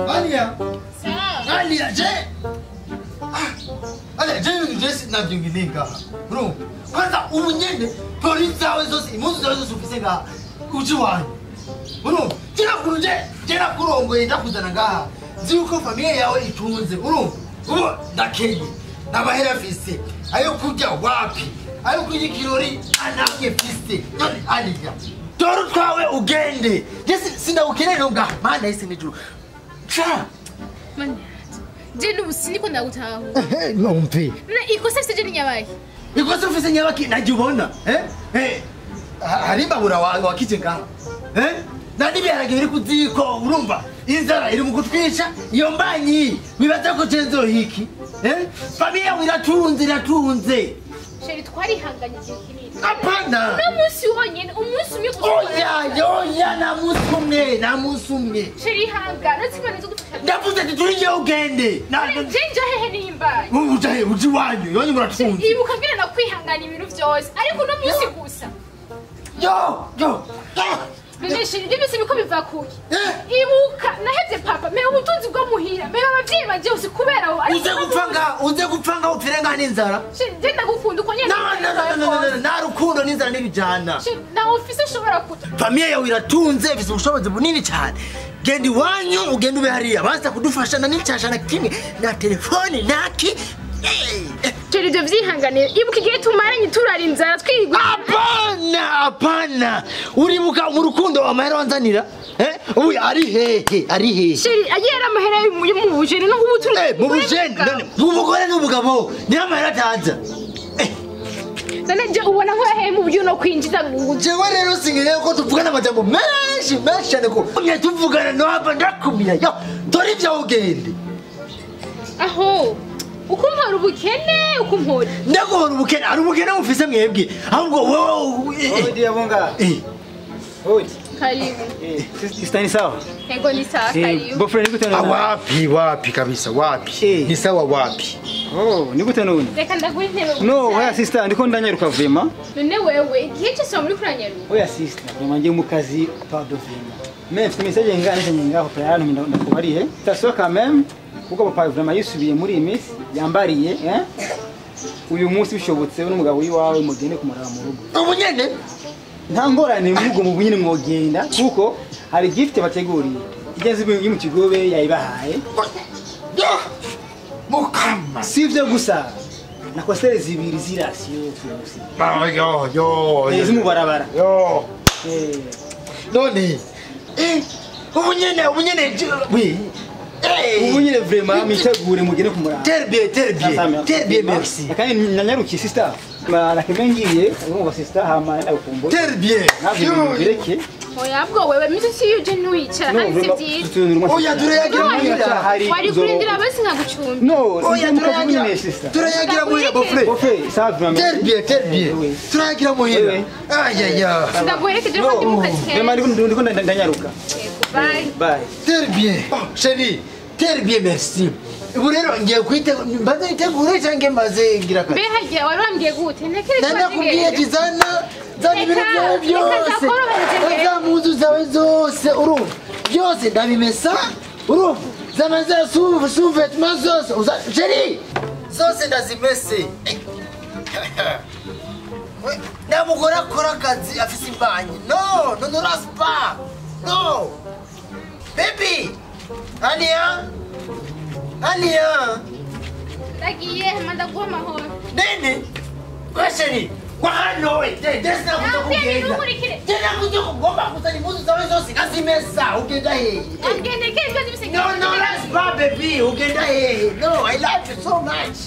Alia. Sawa. Alia, je. Alia, je nje navyongeleka. Bro, kwanza ubunyene polisi zawe zose impuzu zawe zose ufise ngaha uci wanyu. Bro, tena kurongoye ndakuzana ngaha. Nzi uko familia yawe itunze. Bro, ubu ndakenye. Nabahera fise. Ayo kurya wapi? Ayo kurya ikirori anamye fise. None Alia. Dore twawe ugende. Sindagukeneye ngaha. Mana yise n'ijuru. Cha. Mani. Je n'ubusini ko ndagutaho. Numve. Ikosa fise je n'inyabaye. Ikosa fise nyabaki najibona. Hari mbabura wakije ngaha. Nani biharage biri kuziko urumva inzara iri mu kutwica iyo mbanyi wibaza ko cenzo hiki familia iratunze Sheri twarihanganye igihe kinini. Apana. Umunsi wonyene, umunsi umwe gusa. Oya na musumye. Sheri hangana tsimane zo gufasha. Ndavuze ati turi ugende. Jinja hehe nimba. Uji wanyu, yonye muratunze. Ibuka ngene na kwihangana ibintu byose. Ariko no munsi gusa. Yo. Sheri ndibise biko biva kuki. Ibuka nahevye papa, me ubutunzi bwo muhira, me abavyeyi banje usi kubera aho. Uze gupfanga upfirenga n'inzara. Sheri ndenda gukunda uko nyene. Na rukundo n'inzara n'ibijana. Sheri na office ushobora kuta. Familia yawe iratunze ifise ubushobozi bunini cyane. Genda iwanyu ugende ube hariya baza kudufasha na n'icyashana kimwe na telefone naki. Sheri ibyo vyihanganiye. Ibuka igihe tumaranye turara inzara twigwa. Apana. Uribuka mu rukundo amahera wanzanira? Ubu ari hehe? Sheri agera amahera mu bujene no ubutunzi. Mu bujene none mu mugore n'ubugabo ni amahera ataza. None je ubona ko yahe mu buryo no kwinjiza ngo jewe rero singire ko tuvugana amajambo menshi cyane ko mwe tuvugana no hapa ndakumira yo dore ibyo ugende. Aho ukumpora ubukene ukumpora ndaguhora ubukene ari ubukene mufise mwebwe ahubwo wowe Odi yabonga Odi karibu Stani sawa Ego ni sawa karibu Boyfriend niko tano wapi kabisa wapi ni sawa wapi niko tano Reka ndaguha intebe No oya sister ndiko ndanyaruka vema None wewe igihe cyose muri kuranyaruka Oya sister vema ngiye mu kazi pardon vema Mais mfite message ngana ngaho pe hano ndakubariye tasoka même kuko papa vraiment yisubiye muri imisi yambariye uyu munsi bishobotse n'umugabo wiwawe mugende kumuraba mu rugo ubunyene nta ngorane mugo mu bunyine mwogenda kuko hari gift bateguriye igeze mu kigobe yayibahaye mukama sivyo gusa na kosere zibiri zirasiyo yo mu barabara yo none ubunyene oui ubunyene vraiment mitegure mugende kumuraba Terbier merci kandi nanyarukiye sister Barakimengiye ngo sister hama ndakumbo Terbier bireke Oya bwo wewe misi yuje ntuyicara kandi sivyiza Oya turayagira muhira wari kurindira basi nkagucumbi No oya turayagira muhira Bofe ça vraiment Terbier turayagira muhira ayaya ndaguherekeje ko ndi mu kazi ke Vraiment ndiko ndanyaruka Bye Terbier Terbier merci ubu rero ngiye mbaze itegure cyangwa maze ngira Be hagiye wari wambwiye gute ntekereza nakubwiye kizana zana ibintu byawe byose za muzu zawe zose urumva byose ndabimesa urumva zana za sous-vêtements zose Chérie zose ndazimese namugore akora akazi afise imbanyi no raspa no baby Alia Tagiye manda goma ho Nene Chérie Wahano desna kugenda Tena kugomba kuzana impuzu zawe zose ngazimesa ugenda hehe Ugende ke No, let's baby ugenda hehe No, I love you so much